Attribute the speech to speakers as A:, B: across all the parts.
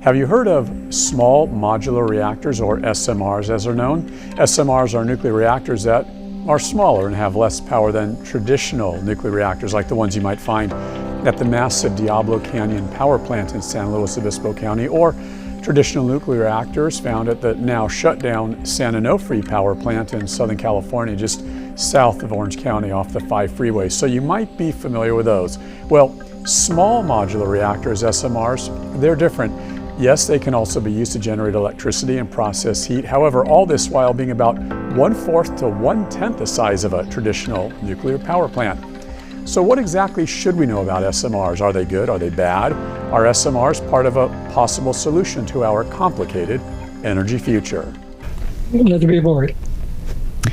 A: Have you heard of small modular reactors, or SMRs as they're known? SMRs are nuclear reactors that are smaller and have less power than traditional nuclear reactors like the ones you might find at the massive Diablo Canyon power plant in San Luis Obispo County, or traditional nuclear reactors found at the now shut down San Onofre power plant in Southern California, just south of Orange County off the 5 freeway. So you might be familiar with those. Well, small modular reactors, SMRs, they're different. Yes, they can also be used to generate electricity and process heat. However, all this while being about 1/4 to 1/10 the size of a traditional nuclear power plant. So what exactly should we know about SMRs? Are they good? Are they bad? Are SMRs part of a possible solution to our complicated energy future?
B: Glad to be aboard.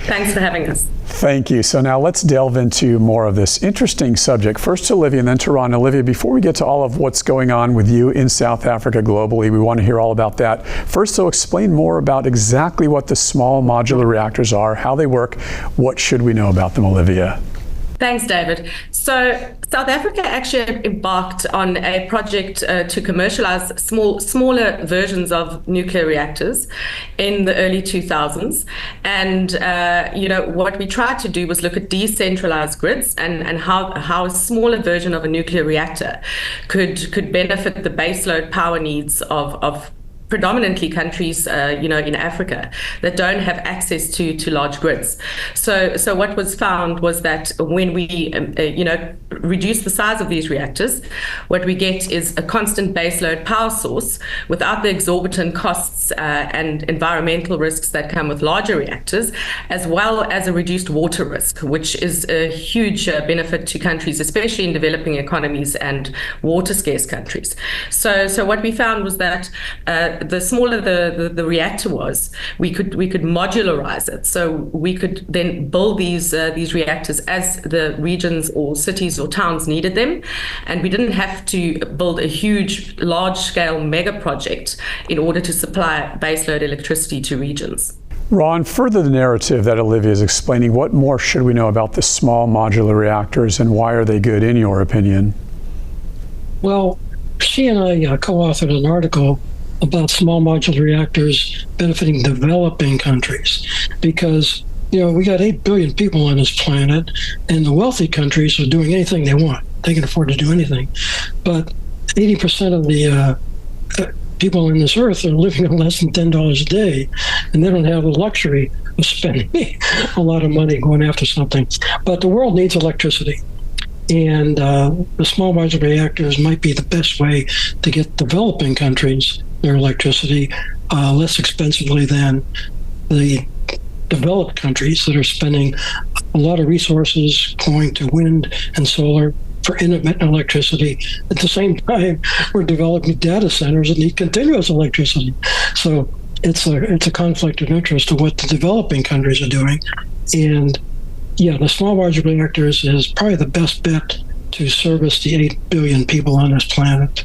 C: Thanks for having us.
A: Thank you. So now let's delve into more of this interesting subject. First to Olivia and then to Ron. Olivia, before we get to all of what's going on with you in South Africa globally, we want to hear all about that. First, so explain more about exactly what the small modular reactors are, how they work, what should we know about them, Olivia?
C: Thanks, David. So South Africa actually embarked on a project to commercialize smaller versions of nuclear reactors in the early 2000s. And, what we tried to do was look at decentralized grids and how a smaller version of a nuclear reactor could benefit the baseload power needs of predominantly countries, in Africa that don't have access to large grids. So what was found was that when we, reduce the size of these reactors, what we get is a constant baseload power source without the exorbitant costs and environmental risks that come with larger reactors, as well as a reduced water risk, which is a huge benefit to countries, especially in developing economies and water scarce countries. So what we found was that the smaller the reactor was, we could modularize it. So we could then build these reactors as the regions or cities or towns needed them, and we didn't have to build a huge, large-scale mega project in order to supply baseload electricity to regions.
A: Ron, further the narrative that Olivia is explaining, what more should we know about the small modular reactors and why are they good in your opinion?
B: Well, she and I co-authored an article about small modular reactors benefiting developing countries because, we got 8 billion people on this planet, and the wealthy countries are doing anything they want. They can afford to do anything. But 80% of the people on this earth are living on less than $10 a day, and they don't have the luxury of spending a lot of money going after something. But the world needs electricity. And the small modular reactors might be the best way to get developing countries their electricity less expensively than the developed countries that are spending a lot of resources going to wind and solar for intermittent electricity. At the same time, we're developing data centers that need continuous electricity. So it's a conflict of interest to what the developing countries are doing. And yeah, the small modular reactors is probably the best bet to service the 8 billion people on this planet.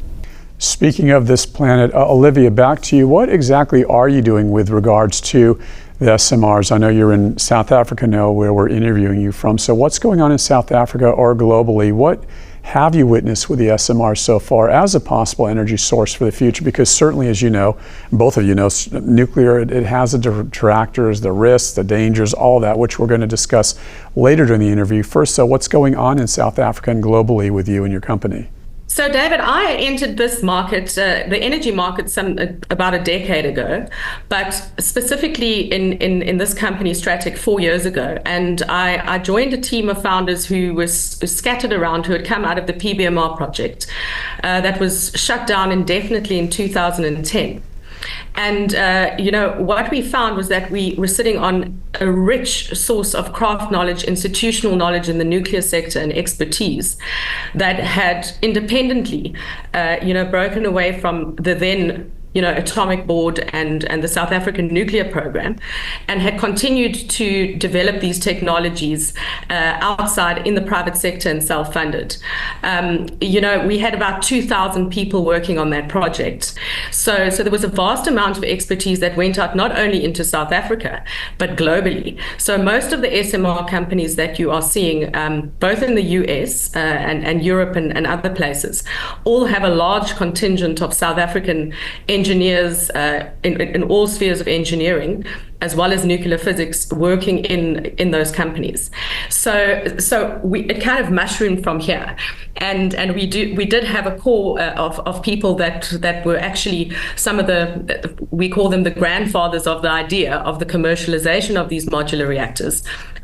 A: Speaking of this planet, Olivia, back to you. What exactly are you doing with regards to the SMRs? I know you're in South Africa now, where we're interviewing you from. So what's going on in South Africa or globally? What have you witnessed with the SMRs so far as a possible energy source for the future? Because certainly, as you know, both of you know, nuclear, it has the detractors, the risks, the dangers, all that, which we're going to discuss later during the interview. First, so what's going on in South Africa and globally with you and your company?
C: So, David, I entered this market, the energy market, about a decade ago, but specifically in this company, Stratic, 4 years ago. And I joined a team of founders who was scattered around, who had come out of the PBMR project that was shut down indefinitely in 2010. And, what we found was that we were sitting on a rich source of craft knowledge, institutional knowledge in the nuclear sector and expertise that had independently, broken away from the then Atomic Board and the South African Nuclear Program, and had continued to develop these technologies outside in the private sector and self-funded. We had about 2,000 people working on that project. So there was a vast amount of expertise that went out not only into South Africa, but globally. So most of the SMR companies that you are seeing, both in the US and Europe and other places, all have a large contingent of South African engineers in all spheres of engineering, as well as nuclear physics, working in those companies. So it kind of mushroomed from here, and we did have a core of people that were actually some of we call them the grandfathers of the idea of the commercialization of these modular reactors,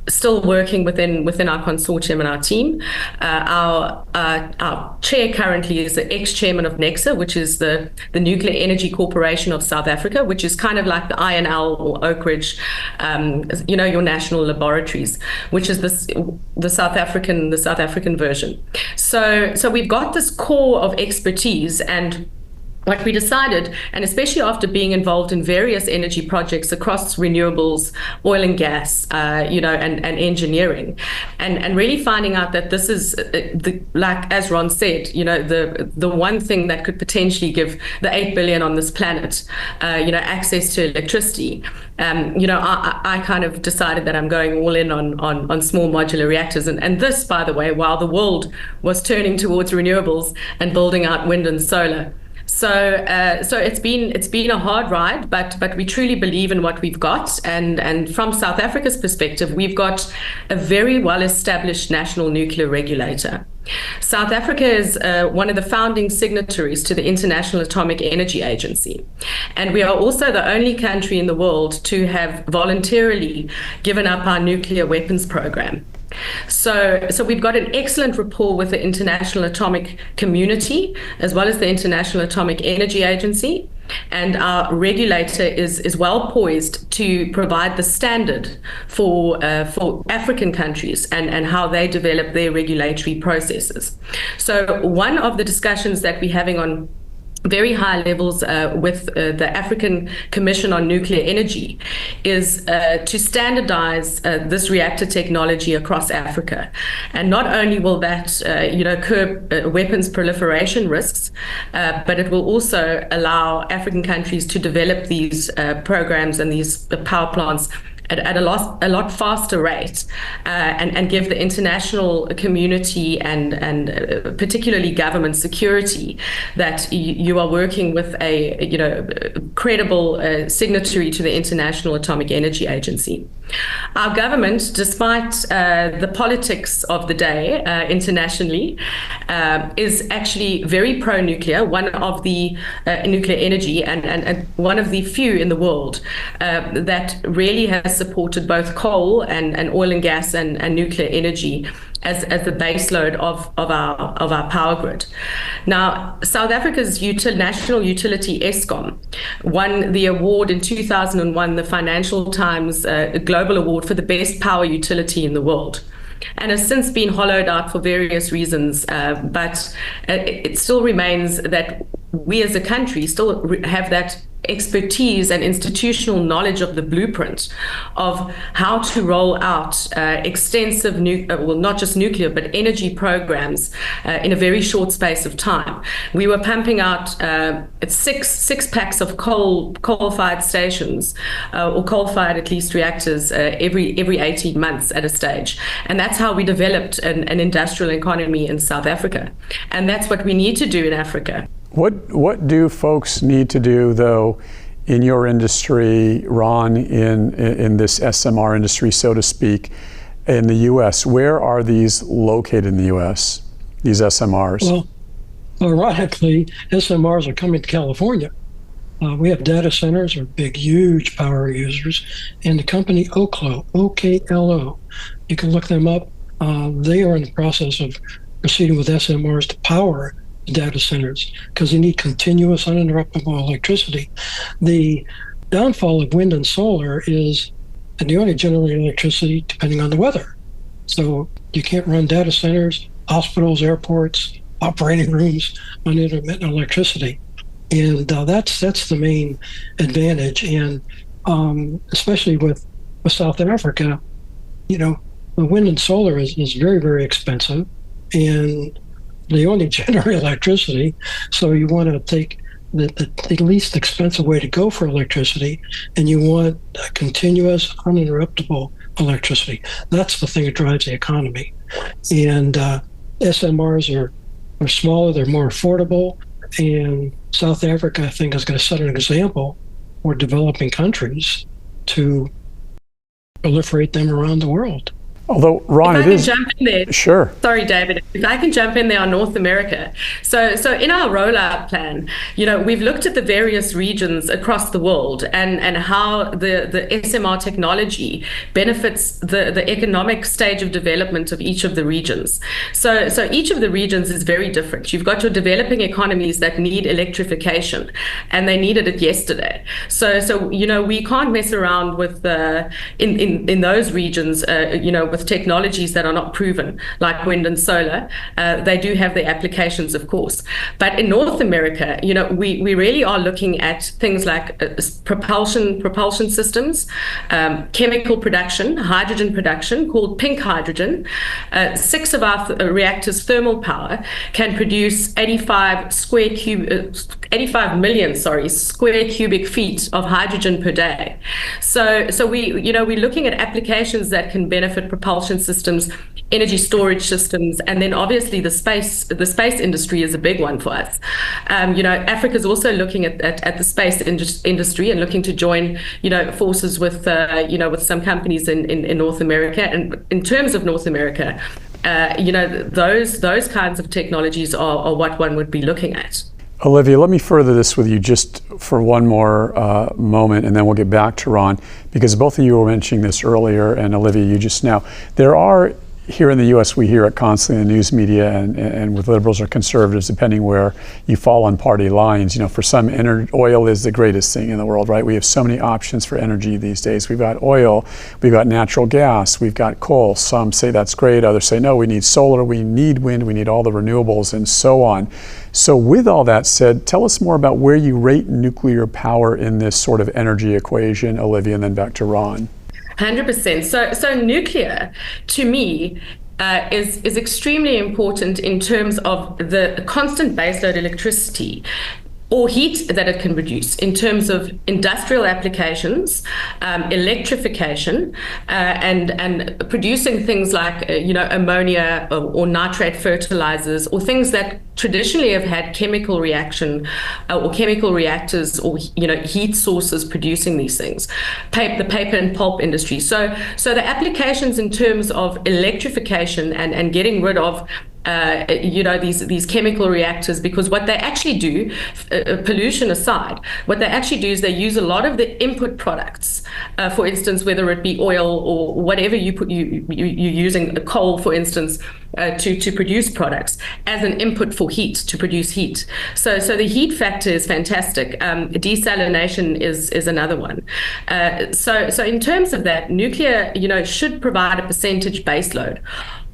C: still working within our consortium and our team. Our chair currently is the ex-chairman of NECSA, which is the Nuclear Energy Corporation of South Africa, which is kind of like the INL or Oak Ridge, your national laboratories, which is the South African version. So we've got this core of expertise, and what we decided, and especially after being involved in various energy projects across renewables, oil and gas, and engineering, and really finding out that this is, like as Ron said, the one thing that could potentially give the 8 billion on this planet, access to electricity. I kind of decided that I'm going all in on small modular reactors, and this, by the way, while the world was turning towards renewables and building out wind and solar. So it's been a hard ride, but we truly believe in what we've got, and from South Africa's perspective, we've got a very well-established national nuclear regulator. South Africa is one of the founding signatories to the International Atomic Energy Agency, and we are also the only country in the world to have voluntarily given up our nuclear weapons program. So we've got an excellent rapport with the international atomic community, as well as the International Atomic Energy Agency, and our regulator is well poised to provide the standard for African countries and how they develop their regulatory processes. So one of the discussions that we're having on very high levels with the African Commission on Nuclear Energy is to standardize this reactor technology across Africa. And not only will that curb weapons proliferation risks, but it will also allow African countries to develop these programs and these power plants at a lot faster rate, and give the international community and particularly government security that you are working with a credible signatory to the International Atomic Energy Agency. Our government, despite the politics of the day internationally, is actually very pro-nuclear, one of the nuclear energy and one of the few in the world that really has supported both coal and oil and gas and nuclear energy as the baseload of our power grid. Now, South Africa's national utility Eskom won the award in 2001, the Financial Times Global Award for the best power utility in the world, and has since been hollowed out for various reasons, but it still remains that we as a country still have that expertise and institutional knowledge of the blueprint of how to roll out extensive, not just nuclear, but energy programs in a very short space of time. We were pumping out six packs of coal-fired stations, or coal-fired at least reactors every 18 months at a stage. And that's how we developed an industrial economy in South Africa. And that's what we need to do in Africa.
A: What do folks need to do, though, in your industry, Ron, in this SMR industry, so to speak, in the U.S.? Where are these located in the U.S., these SMRs? Well,
B: ironically, SMRs are coming to California. We have data centers, are big, huge power users, and the company Oklo, O-K-L-O, you can look them up. They are in the process of proceeding with SMRs to power data centers because you need continuous, uninterruptible electricity. The downfall of wind and solar is that you only generate electricity depending on the weather. So you can't run data centers, hospitals, airports, operating rooms on intermittent electricity. And that's the main advantage. And especially with South Africa, the wind and solar is very, very expensive. And they only generate electricity, so you want to take the least expensive way to go for electricity, and you want a continuous, uninterruptible electricity. That's the thing that drives the economy. And SMRs are smaller, they're more affordable, And South Africa, I think, is going to set an example for developing countries to proliferate them around the world.
A: Although, Ron,
C: If
A: it
C: I
A: is...
C: can jump in there.
A: Sure.
C: Sorry, David. If I can jump in there on North America. So in our rollout plan, we've looked at the various regions across the world and how the SMR technology benefits the economic stage of development of each of the regions. So each of the regions is very different. You've got your developing economies that need electrification, and they needed it yesterday. So we can't mess around with in those regions, with technologies that are not proven, like wind and solar. They do have their applications, of course. But in North America, we really are looking at things like propulsion systems, chemical production, hydrogen production, called pink hydrogen. 6 of our reactors' thermal power can produce 85 million square cubic feet of hydrogen per day. So we're looking at applications that can benefit propulsion systems, energy storage systems, and then obviously the space industry is a big one for us. Africa is also looking at the space industry and looking to join forces with some companies in North America. And in terms of North America, those kinds of technologies are what one would be looking at.
A: Olivia, let me further this with you just for one more moment, and then we'll get back to Ron, because both of you were mentioning this earlier, and Olivia, you just now. There are, here in the U.S., we hear it constantly in the news media and with liberals or conservatives, depending where you fall on party lines. For some, oil is the greatest thing in the world, right? We have so many options for energy these days. We've got oil, we've got natural gas, we've got coal. Some say that's great, others say no, we need solar, we need wind, we need all the renewables, and so on. So with all that said, tell us more about where you rate nuclear power in this sort of energy equation, Olivia, and then back to Ron.
C: 100%. So nuclear, to me, is extremely important in terms of the constant baseload electricity or heat that it can produce in terms of industrial applications, electrification, and producing things like ammonia or nitrate fertilizers, or things that traditionally have had chemical reaction or chemical reactors or heat sources producing these things. The paper and pulp industry. So the applications in terms of electrification and getting rid of these chemical reactors, because what they actually do, pollution aside, what they actually do is they use a lot of the input products, for instance, whether it be oil or whatever you're using, coal, for instance, to produce products, as an input for heat, to produce heat. So the heat factor is fantastic. Desalination is another one. So in terms of that, nuclear, should provide a percentage baseload.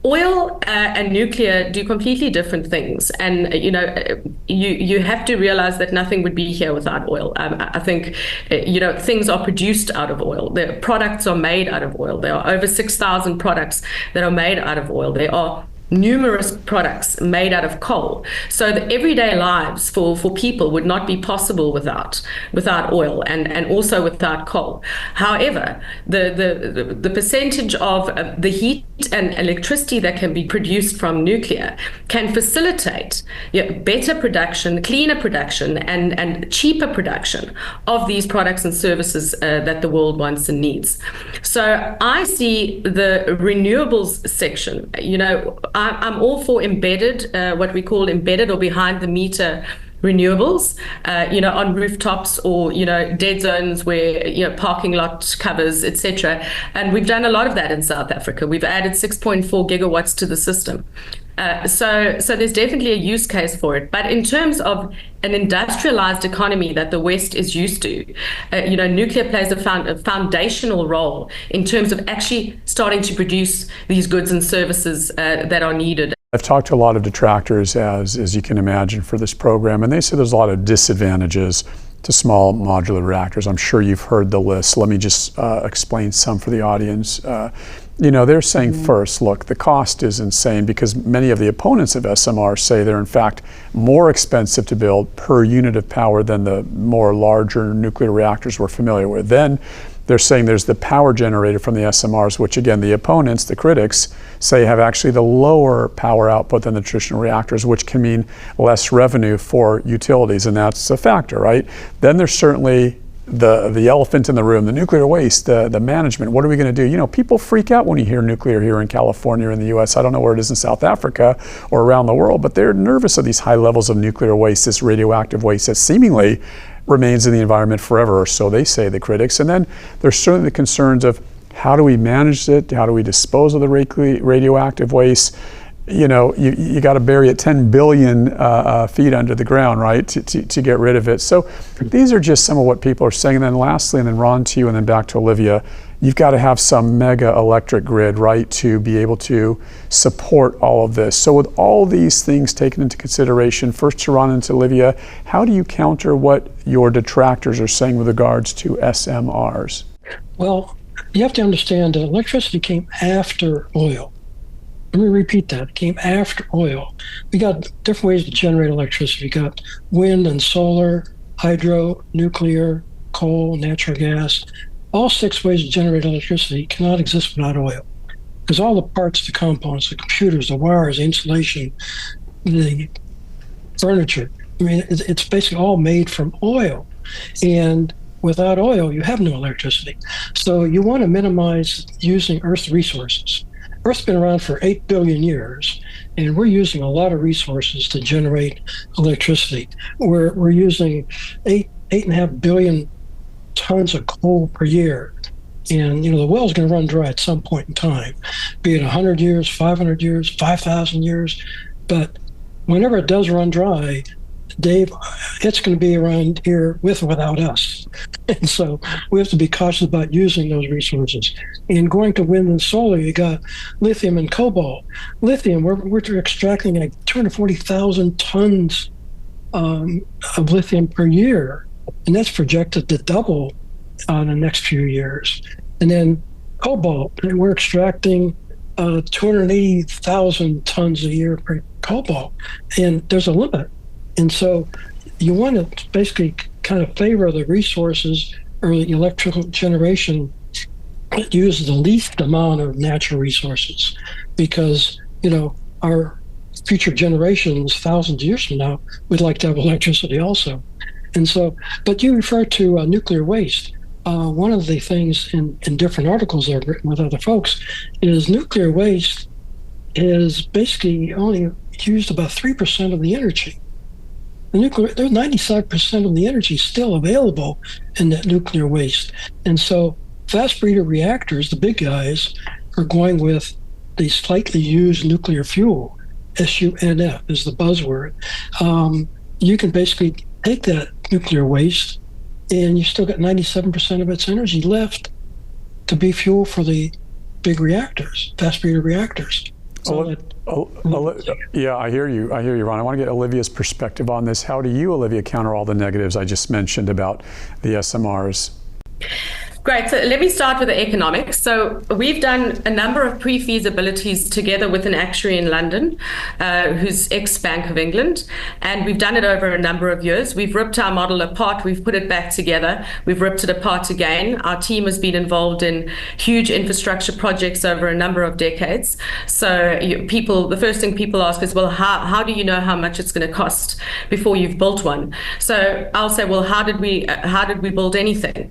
C: Oil and nuclear do completely different things, and you have to realize that nothing would be here without oil. I think things are produced out of oil. The products are made out of oil. There are over 6,000 products that are made out of oil. There are numerous products made out of coal. So the everyday lives for people would not be possible without oil and also without coal. However, the percentage of the heat and electricity that can be produced from nuclear can facilitate better production, cleaner production, and cheaper production of these products and services that the world wants and needs. So I see the renewables section, I'm all for embedded, what we call embedded or behind the meter renewables, on rooftops or, dead zones where, parking lot covers, etc. And we've done a lot of that in South Africa. We've added 6.4 gigawatts to the system. So there's definitely a use case for it. But in terms of an industrialized economy that the West is used to, nuclear plays a foundational role in terms of actually starting to produce these goods and services that are needed.
A: I've talked to a lot of detractors, as you can imagine, for this program, and they say there's a lot of disadvantages to small modular reactors. I'm sure you've heard the list. Let me just explain some for the audience. They're saying first, look, the cost is insane because many of the opponents of SMR say they're in fact more expensive to build per unit of power than the more larger nuclear reactors we're familiar with. Then they're saying there's the power generated from the SMRs, which again, the opponents, the critics, say have actually the lower power output than the traditional reactors, which can mean less revenue for utilities, and that's a factor, right? Then there's certainly the elephant in the room, the nuclear waste, the management. What are we going to do? People freak out when you hear nuclear here in California or in the US. I don't know where it is in South Africa or around the world, but they're nervous of these high levels of nuclear waste, this radioactive waste that seemingly remains in the environment forever, or so they say, the critics. And then there's certainly the concerns of how do we manage it? How do we dispose of the radioactive waste? You got to bury it 10 billion feet under the ground, right, to get rid of it. So these are just some of what people are saying. And then lastly, and then Ron to you, and then back to Olivia, you've got to have some mega electric grid, right, to be able to support all of this. So with all these things taken into consideration, first to Ron and to Olivia, how do you counter what your detractors are saying with regards to SMRs?
B: Well, you have to understand that electricity came after oil. Let me repeat that. It came after oil. We got different ways to generate electricity. We got wind and solar, hydro, nuclear, coal, natural gas. All 6 ways to generate electricity cannot exist without oil. Because all the parts, the components, the computers, the wires, the insulation, the furniture, it's basically all made from oil. And without oil, you have no electricity. So you want to minimize using Earth's resources. Earth's been around for 8 billion years, and we're using a lot of resources to generate electricity. We're using 8.5 billion tons of coal per year. And, the well's going to run dry at some point in time, be it 100 years, 500 years, 5,000 years. But whenever it does run dry, Dave, it's going to be around here with or without us. And so we have to be cautious about using those resources. And going to wind and solar, you got lithium and cobalt. Lithium, we're extracting like 240,000 tons of lithium per year. And that's projected to double in the next few years. And then cobalt, and we're extracting 280,000 tons a year per cobalt. And there's a limit. And so you want to basically kind of favor the resources or the electrical generation that uses the least amount of natural resources, because, our future generations, thousands of years from now, would like to have electricity also. And so, but you refer to nuclear waste. One of the things in different articles I've written with other folks is nuclear waste is basically only used about 3% of the energy. There's 95% of the energy still available in that nuclear waste. And so fast breeder reactors, the big guys, are going with the slightly used nuclear fuel. SUNF is the buzzword. You can basically take that nuclear waste and you still got 97% of its energy left to be fuel for the big reactors, fast breeder reactors. So
A: yeah, I hear you, Ron. I want to get Olivia's perspective on this. How do you, Olivia, counter all the negatives I just mentioned about the SMRs?
C: Great. So let me start with the economics. So we've done a number of pre-feasibilities together with an actuary in London, who's ex-Bank of England, and we've done it over a number of years. We've ripped our model apart. We've put it back together. We've ripped it apart again. Our team has been involved in huge infrastructure projects over a number of decades. So the first thing people ask is, well, how do you know how much it's going to cost before you've built one? So I'll say, well, how did we build anything?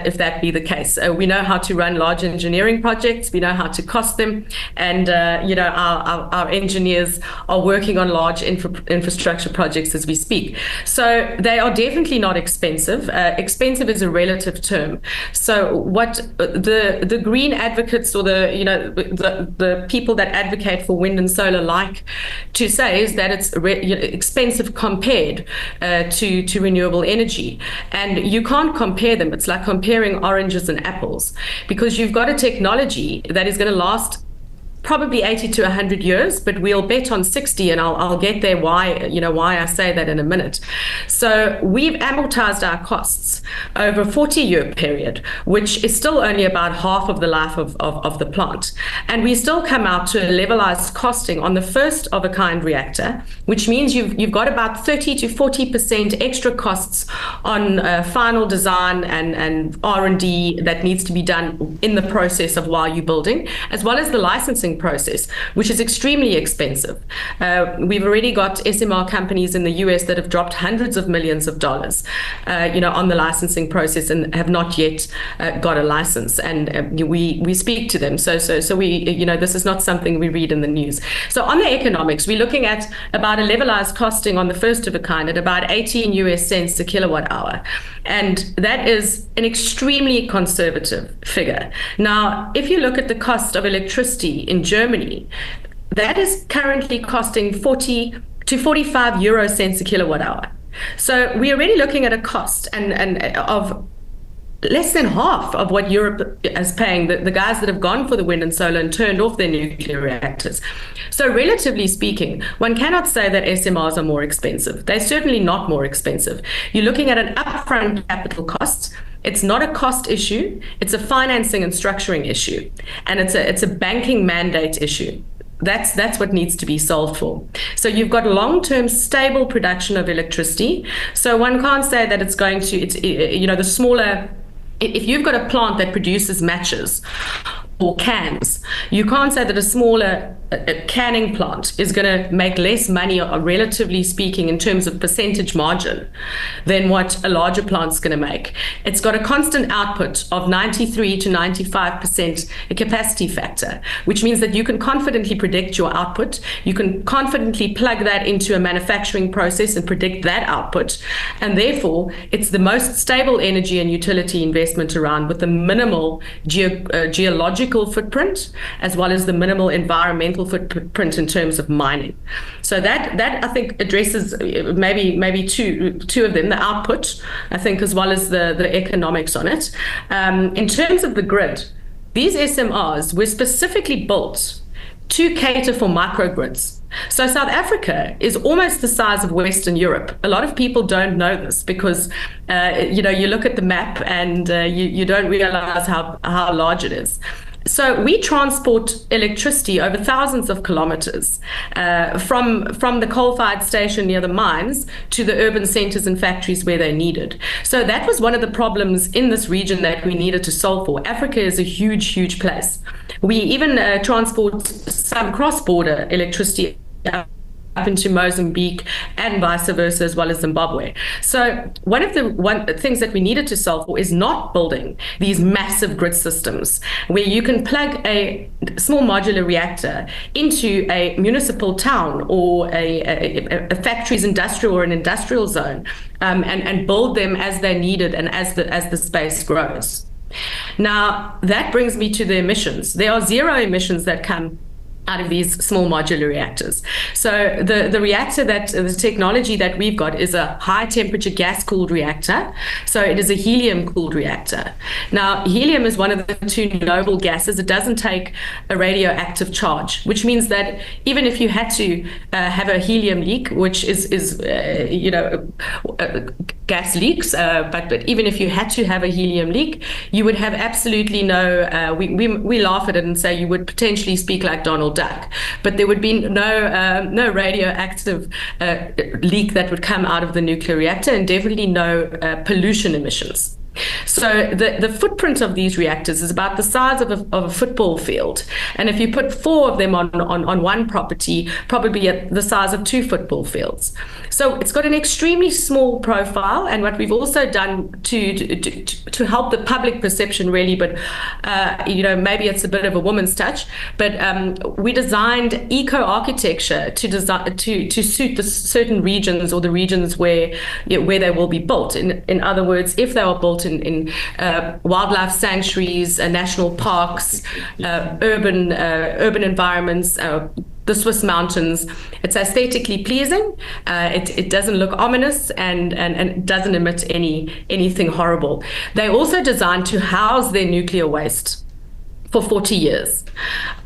C: If that be the case, we know how to run large engineering projects. We know how to cost them, and our engineers are working on large infrastructure projects as we speak. So they are definitely not expensive. Expensive is a relative term. So what the green advocates or the people that advocate for wind and solar like to say is that it's expensive compared to renewable energy, and you can't compare them. It's like comparing oranges and apples, because you've got a technology that is going to last probably 80 to 100 years, but we'll bet on 60, and I'll get there why I say that in a minute. So we've amortized our costs over a 40-year period, which is still only about half of the life of the plant. And we still come out to a levelized costing on the first of a kind reactor, which means you've got about 30 to 40% extra costs on final design and R&D that needs to be done in the process of while you're building, as well as the licensing process, which is extremely expensive. We've already got SMR companies in the US that have dropped hundreds of millions of dollars, on the licensing process and have not yet got a license. And we speak to them. So we, this is not something we read in the news. So on the economics, we're looking at about a levelized costing on the first of a kind at about 18 US cents a kilowatt hour. And that is an extremely conservative figure. Now, if you look at the cost of electricity in Germany, that is currently costing 40 to 45 euro cents a kilowatt hour. So we're already looking at a cost and of less than half of what Europe is paying, the guys that have gone for the wind and solar and turned off their nuclear reactors. So relatively speaking, one cannot say that SMRs are more expensive. They're certainly not more expensive. You're looking at an upfront capital cost. It's not a cost issue. It's a financing and structuring issue. And it's a banking mandate issue. That's what needs to be solved for. So you've got long-term stable production of electricity. So one can't say that it's going to, the smaller, if you've got a plant that produces matches or cans, you can't say that a smaller canning plant is going to make less money, relatively speaking, in terms of percentage margin than what a larger plant's going to make. It's got a constant output of 93 to 95% capacity factor, which means that you can confidently predict your output. You can confidently plug that into a manufacturing process and predict that output. And therefore, it's the most stable energy and utility investment around, with the minimal geological footprint, as well as the minimal environmental footprint in terms of mining. So that I think addresses maybe two of them, the output, I think, as well as the economics on it. In terms of the grid, these SMRs were specifically built to cater for microgrids. So South Africa is almost the size of Western Europe. A lot of people don't know this because, you look at the map and you don't realize how large it is. So we transport electricity over thousands of kilometers from the coal-fired station near the mines to the urban centers and factories where they're needed. So that was one of the problems in this region that we needed to solve for. Africa is a huge, huge place. We even transport some cross-border electricity up into Mozambique and vice versa, as well as Zimbabwe. So one of the things that we needed to solve for is not building these massive grid systems where you can plug a small modular reactor into a municipal town or a factory's industrial or an industrial zone and build them as they're needed and as the space grows. Now, that brings me to the emissions. There are zero emissions that come out of these small modular reactors. So the reactor the technology that we've got is a high temperature gas cooled reactor. So it is a helium cooled reactor. Now, helium is one of the two noble gases. It doesn't take a radioactive charge, which means that even if you had to have a helium leak, which is gas leaks, but even if you had to have a helium leak, you would have absolutely no, we laugh at it and say you would potentially speak like Donald Duck, but there would be no radioactive leak that would come out of the nuclear reactor, and definitely no pollution emissions. So the footprint of these reactors is about the size of a football field. And if you put 4 of them on one property, probably at the size of 2 football fields. So it's got an extremely small profile. And what we've also done to help the public perception, really, but maybe it's a bit of a woman's touch, but we designed eco-architecture to suit the certain regions, or the regions where they will be built. In other words, if they are built in wildlife sanctuaries, national parks, urban environments, the Swiss mountains, it's aesthetically pleasing. It doesn't look ominous and doesn't emit anything horrible. They're also designed to house their nuclear waste. for 40 years.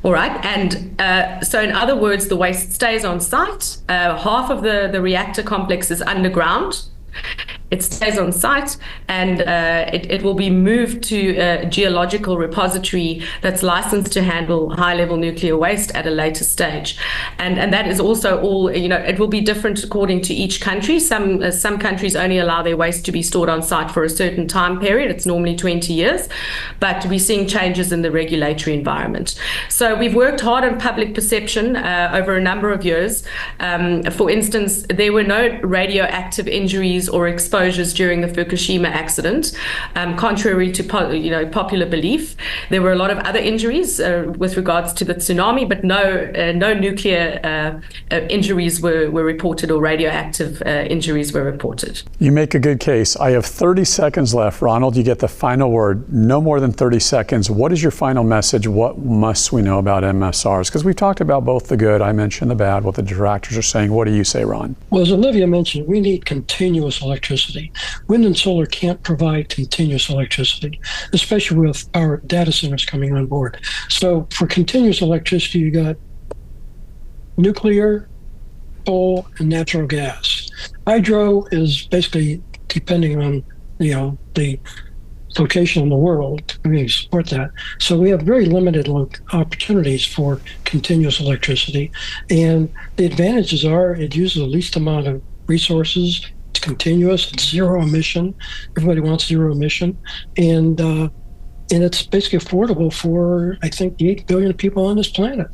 C: All right. And so in other words, the waste stays on site. Half of the reactor complex is underground. It stays on site, and it will be moved to a geological repository that's licensed to handle high-level nuclear waste at a later stage. And that is also all, it will be different according to each country. Some countries only allow their waste to be stored on site for a certain time period. It's normally 20 years, but we're seeing changes in the regulatory environment. So we've worked hard on public perception over a number of years. For instance, there were no radioactive injuries or exposures during the Fukushima accident, contrary to popular belief. There were a lot of other injuries with regards to the tsunami, but no nuclear injuries were reported, or radioactive injuries were reported.
A: You make a good case. I have 30 seconds left. Ronald, you get the final word. No more than 30 seconds. What is your final message? What must we know about MSRs? Because we've talked about both the good, I mentioned the bad, what the detractors are saying. What do you say, Ron?
B: Well, as Olivia mentioned, we need continuous electricity. Wind and solar can't provide continuous electricity, especially with our data centers coming on board. So for continuous electricity, you got nuclear, coal, and natural gas. Hydro is basically depending on the location in the world to really support that. So we have very limited opportunities for continuous electricity. And the advantages are it uses the least amount of resources. It's continuous, it's zero emission. Everybody wants zero emission. And it's basically affordable for, I think, the 8 billion people on this planet.